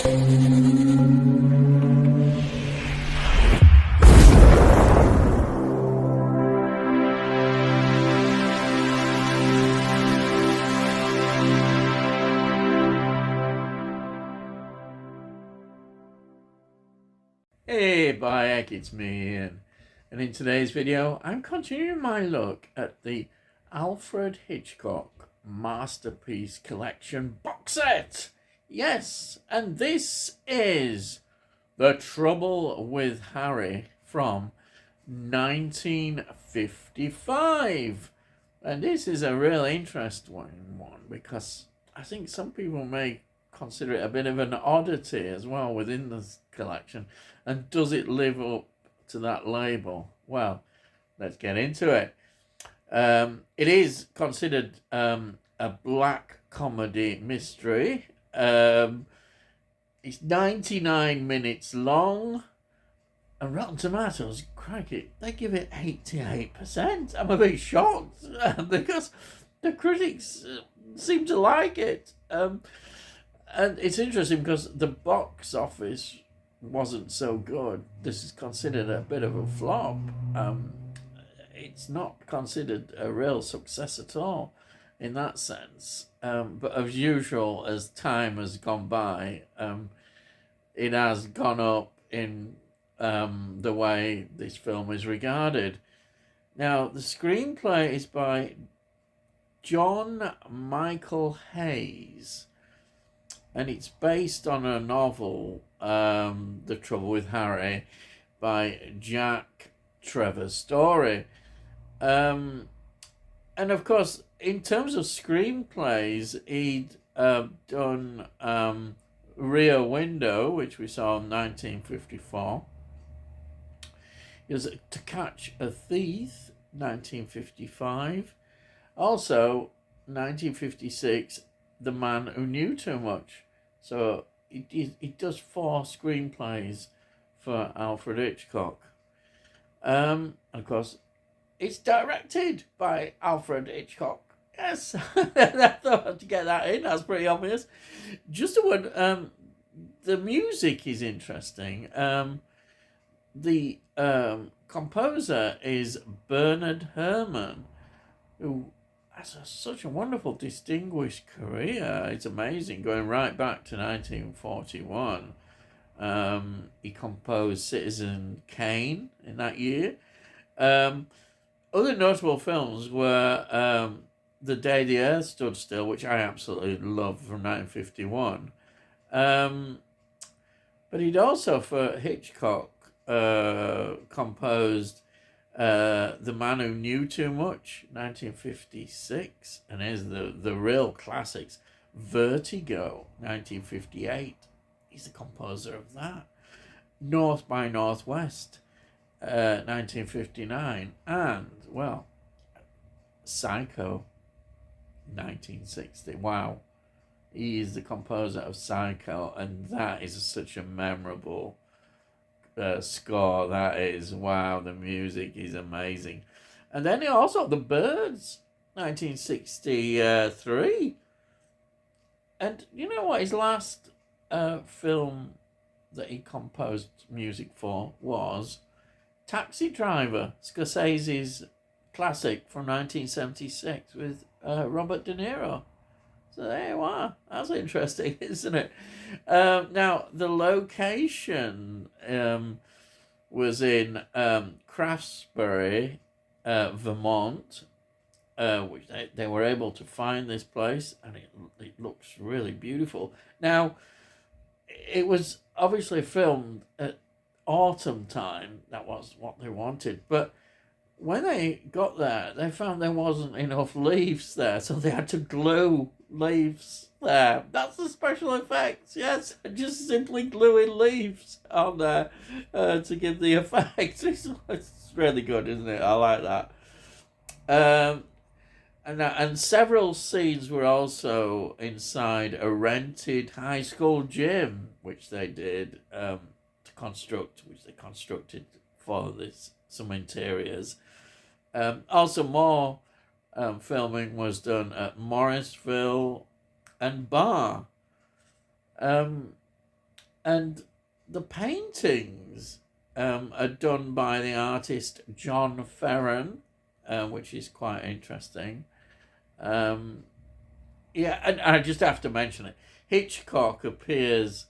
Hey Bayek, it's me Ian, and in today's video I'm continuing my look at the Alfred Hitchcock Masterpiece Collection box set. Yes, and this is The Trouble with Harry from 1955. And this is a real interesting one because I think some people may consider it a bit of an oddity as well within this collection. And does it live up to that label? Well, let's get into it. It is considered a black comedy mystery. It's 99 minutes long. And Rotten Tomatoes, crikey, they give it 88%. I'm a bit shocked because the critics seem to like it. And it's interesting because the box office wasn't so good. This is considered a bit of a flop. It's not considered a real success at all in that sense. But as usual, as time has gone by, it has gone up in the way this film is regarded. Now, the screenplay is by John Michael Hayes, and it's based on a novel, The Trouble with Harry, by Jack Trevor Story. And of course, in terms of screenplays, he'd done Rear Window, which we saw in 1954. It was To Catch a Thief, 1955. Also, 1956, The Man Who Knew Too Much. So it does 4 screenplays for Alfred Hitchcock. And of course, it's directed by Alfred Hitchcock. Yes, I thought I'd get that in. That's pretty obvious. Just a word, the music is interesting. The composer is Bernard Herrmann, who has such a wonderful, distinguished career. It's amazing, going right back to 1941. He composed Citizen Kane in that year. Other notable films were The Day the Earth Stood Still, which I absolutely love, from 1951. But he'd also, for Hitchcock, composed The Man Who Knew Too Much, 1956. And here's the real classics. Vertigo, 1958. He's the composer of that. North by Northwest, 1959. And, well, Psycho, 1960. Wow. He is the composer of Psycho, and that is such a memorable score. That is, wow, the music is amazing. And then he also The Birds, 1963. And you know what his last film that he composed music for was? Taxi Driver, Scorsese's classic from 1976 with Robert De Niro. So there you are. That's interesting, isn't it? Now, the location was in Craftsbury, Vermont, which they were able to find this place, and it looks really beautiful. Now, it was obviously filmed at autumn time. That was what they wanted. But when they got there, they found there wasn't enough leaves there, so they had to glue leaves there. That's the special effects, yes. Just simply gluing leaves on there to give the effect. It's really good, isn't it? I like that. And several scenes were also inside a rented high school gym, which they did which they constructed for this, some interiors. Also, more filming was done at Morrisville and Bar. And the paintings are done by the artist John Ferren, which is quite interesting. Yeah, and I just have to mention it. Hitchcock appears,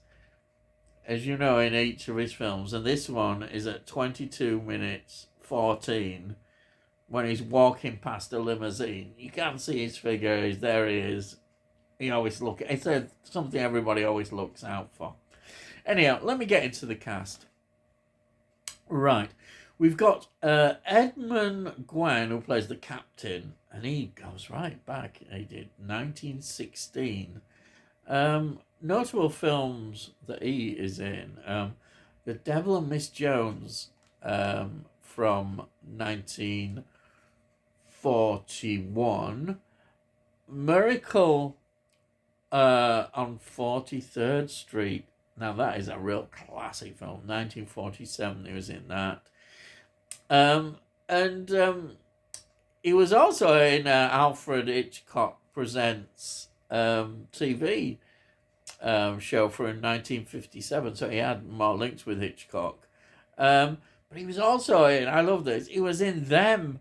as you know, in each of his films, and this one is at 22 minutes 14 when he's walking past a limousine. You can't see his figure. There he is. You always look. It's something everybody always looks out for. Anyhow, let me get into the cast. Right. We've got Edmund Gwen, who plays the captain, and he goes right back. He did 1916. Notable films that he is in: The Devil and Miss Jones from 1941, Miracle on 43rd Street. Now that is a real classic film. 1947, he was in that. And he was also in Alfred Hitchcock Presents TV show from 1957, so he had more links with Hitchcock. But he was also in, I love this, he was in Them,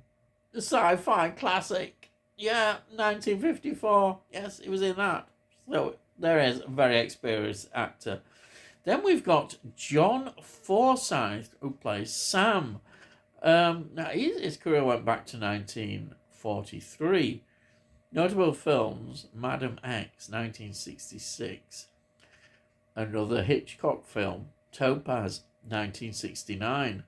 the sci-fi classic. Yeah, 1954. Yes, he was in that. So there is a very experienced actor. Then we've got John Forsyth, who plays Sam. Now, his career went back to 1943. Notable films: Madam X, 1966. Another Hitchcock film, Topaz, 1969.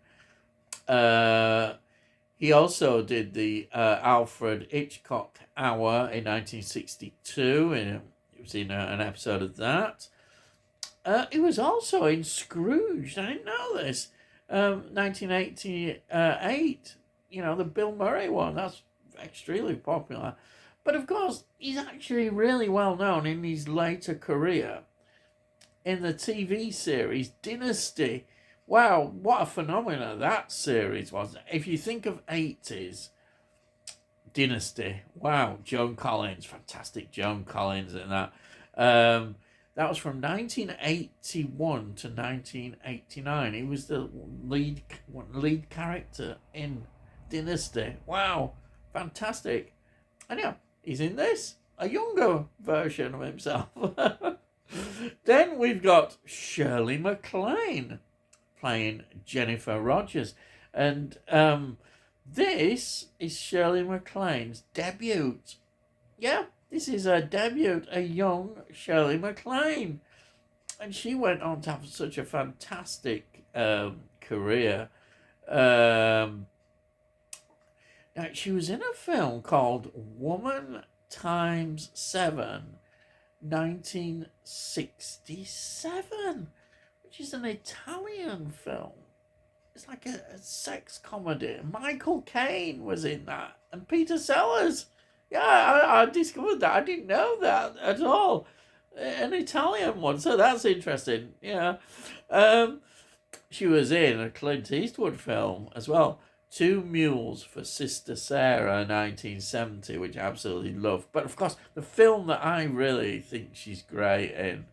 He also did the Alfred Hitchcock Hour in 1962. He was in an episode of that. He was also in Scrooge. I didn't know this. 1988. You know, the Bill Murray one. That's extremely popular. But of course, he's actually really well known in his later career in the TV series Dynasty. Wow, what a phenomenon that series was. If you think of 80s, Dynasty. Wow, Joan Collins. Fantastic Joan Collins in that. That was from 1981 to 1989. He was the lead character in Dynasty. Wow, fantastic. Anyhow, he's in this, a younger version of himself. Then we've got Shirley MacLaine playing Jennifer Rogers. And this is Shirley MacLaine's debut. Yeah, this is her debut, a young Shirley MacLaine. And she went on to have such a fantastic career. Now, she was in a film called Woman Times 7, 1967, which is an Italian film. It's like a sex comedy. Michael Caine was in that, and Peter Sellers. Yeah, I discovered that. I didn't know that at all. An Italian one, so that's interesting. Yeah. She was in a Clint Eastwood film as well. Two Mules for Sister Sarah, 1970, which I absolutely love. But of course, the film that I really think she's great in,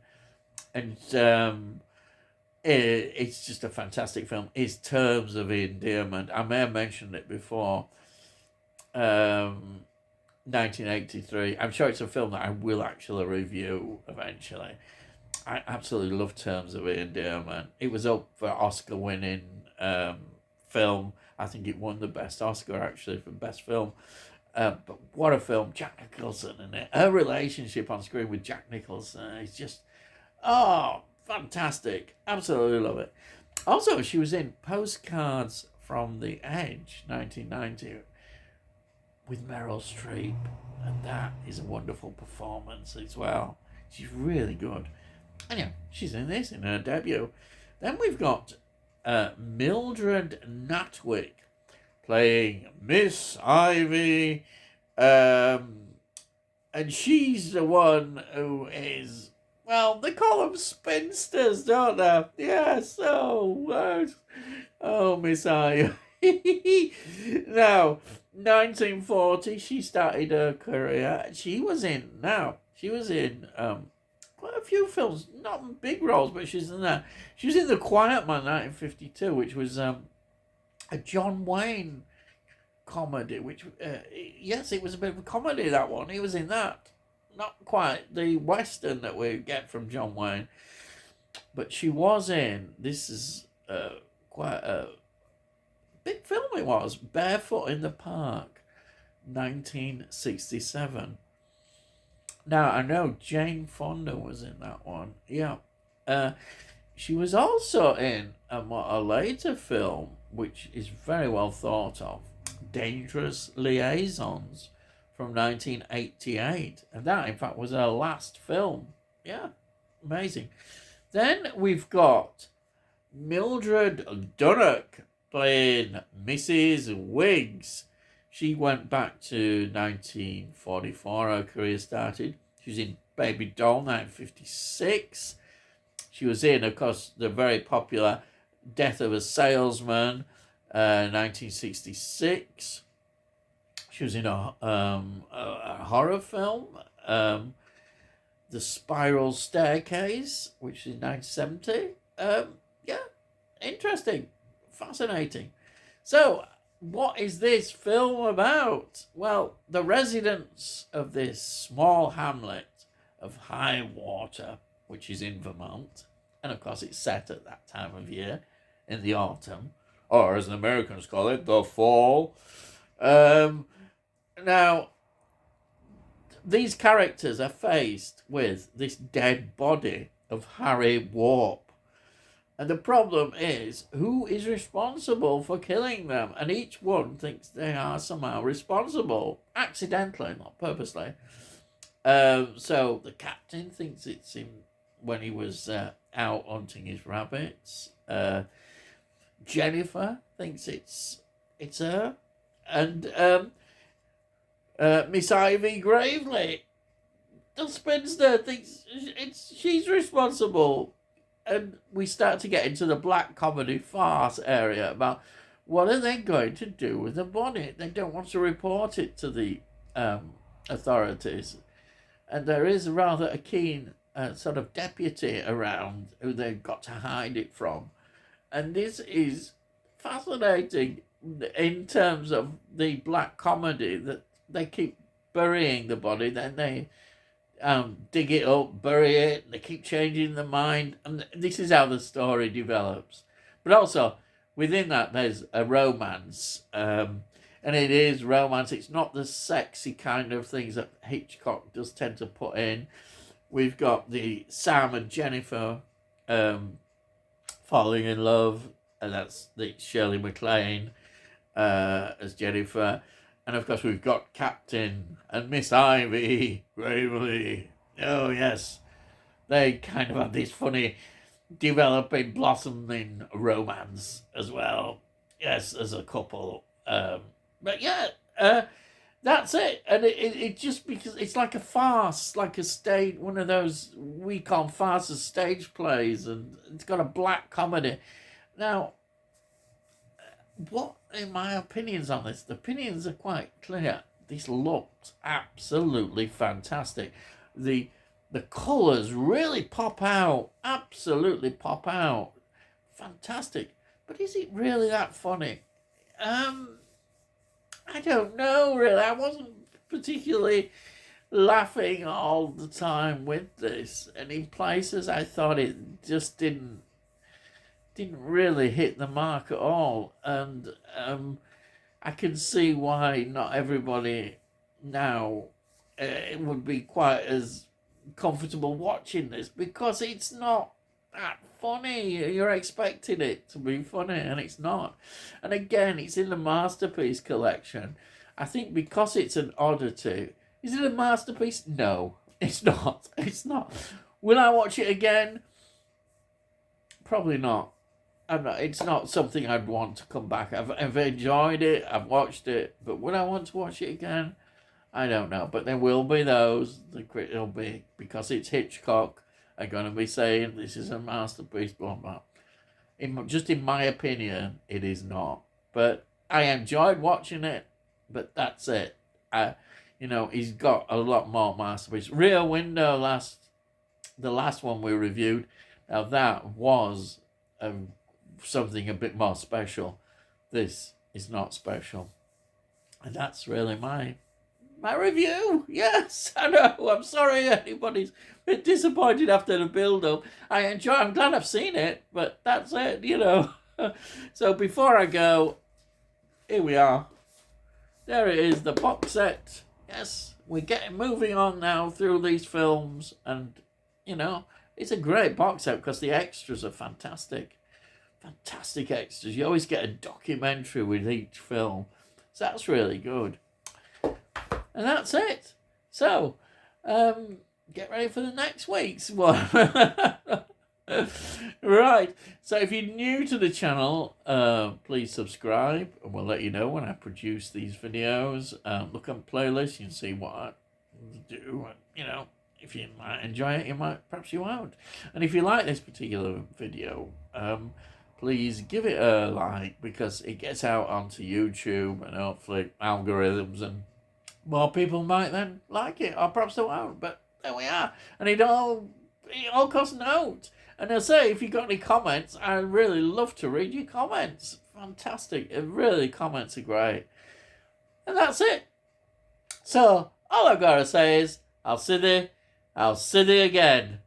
and it's just a fantastic film, is Terms of Endearment. I may have mentioned it before. 1983. I'm sure it's a film that I will actually review eventually. I absolutely love Terms of Endearment. It was up for Oscar-winning film. I think it won the best Oscar, actually, for best film. But what a film. Jack Nicholson in it. Her relationship on screen with Jack Nicholson is just, fantastic. Absolutely love it. Also, she was in Postcards from the Edge, 1990, with Meryl Streep. And that is a wonderful performance as well. She's really good. Anyway, she's in this, in her debut. Then we've got Mildred Natwick playing Miss Ivy, and she's the one who is, well, they call them spinsters, don't they? Yes, Miss Ivy. Now, 1940, she started her career. She was in quite a few films, not big roles, but she's in that. She was in The Quiet Man, 1952, which was a John Wayne comedy. Which, yes, it was a bit of a comedy, that one. He was in that. Not quite the Western that we get from John Wayne. But she was in, this is quite a big film it was, Barefoot in the Park, 1967. Now, I know Jane Fonda was in that one. Yeah. She was also in a later film, which is very well thought of, Dangerous Liaisons, from 1988. And that, in fact, was her last film. Yeah, amazing. Then we've got Mildred Dunnock playing Mrs. Wiggs. She went back to 1944. Her career started. She was in Baby Doll, 1956. She was in, of course, the very popular Death of a Salesman, 1966. She was in a horror film, The Spiral Staircase, which is 1970. Yeah, interesting, fascinating. So, what is this film about? Well, the residents of this small hamlet of High Water, which is in Vermont, and of course it's set at that time of year, in the autumn, or as the Americans call it, the fall. Now, these characters are faced with this dead body of Harry Warp. And the problem is, who is responsible for killing them? And each one thinks they are somehow responsible, accidentally, not purposely. So the captain thinks it's him when he was out hunting his rabbits. Jennifer thinks it's her. And Miss Ivy Gravely, the spinster, thinks she's responsible. And we start to get into the black comedy farce area about what are they going to do with the body. They don't want to report it to the authorities. And there is rather a keen sort of deputy around who they've got to hide it from. And this is fascinating in terms of the black comedy, that they keep burying the body, then they dig it up, bury it, they keep changing their mind, and this is how the story develops. But also, within that, there's a romance, and it is romance. It's not the sexy kind of things that Hitchcock does tend to put in. We've got the Sam and Jennifer falling in love, and that's the Shirley MacLaine as Jennifer. And of course, we've got Captain and Miss Ivy Gravely. Oh, yes. They kind of have this funny developing, blossoming romance as well. Yes, as a couple. But yeah, that's it. And it just, because it's like a farce, like a stage, one of those we call farces, stage plays, and it's got a black comedy. Now, what are my opinions on this? The opinions are quite clear. This looked absolutely fantastic. The colours really pop out. Absolutely pop out. Fantastic. But is it really that funny? I don't know, really. I wasn't particularly laughing all the time with this. And in places I thought it just didn't really hit the mark at all. And I can see why not everybody now it would be quite as comfortable watching this, because it's not that funny. You're expecting it to be funny, and it's not. And again, it's in the Masterpiece collection. I think because it's an oddity. Is it a masterpiece? No, it's not. It's not. Will I watch it again? Probably not. It's not something I'd want to come back. I've enjoyed it. I've watched it, but would I want to watch it again? I don't know. But there will be those. It'll be, because it's Hitchcock, are going to be saying this is a masterpiece. Blah blah. Just in my opinion, it is not. But I enjoyed watching it. But that's it. He's got a lot more masterpieces. Rear Window last the last one we reviewed, now that was something a bit more special. This is not special. And that's really my review. Yes, I know. I'm sorry anybody's been disappointed after the build-up. I'm glad I've seen it, but that's it, you know. So before I go, here we are. There it is, the box set. Yes, we're getting moving on now through these films, and you know, it's a great box set because the extras are fantastic. Fantastic extras. You always get a documentary with each film. So that's really good. And that's it. So, get ready for the next week's one. Right. So if you're new to the channel, please subscribe, and we'll let you know when I produce these videos. Look on playlists, you can see what I do. You know, if you might enjoy it, perhaps you won't. And if you like this particular video, please give it a like, because it gets out onto YouTube, and hopefully algorithms and more people might then like it, or perhaps they won't. But there we are, and it all costs note. And I'll say, if you got any comments, I'd really love to read your comments. Fantastic, really, comments are great. And that's it. So all I've got to say is, I'll see you again.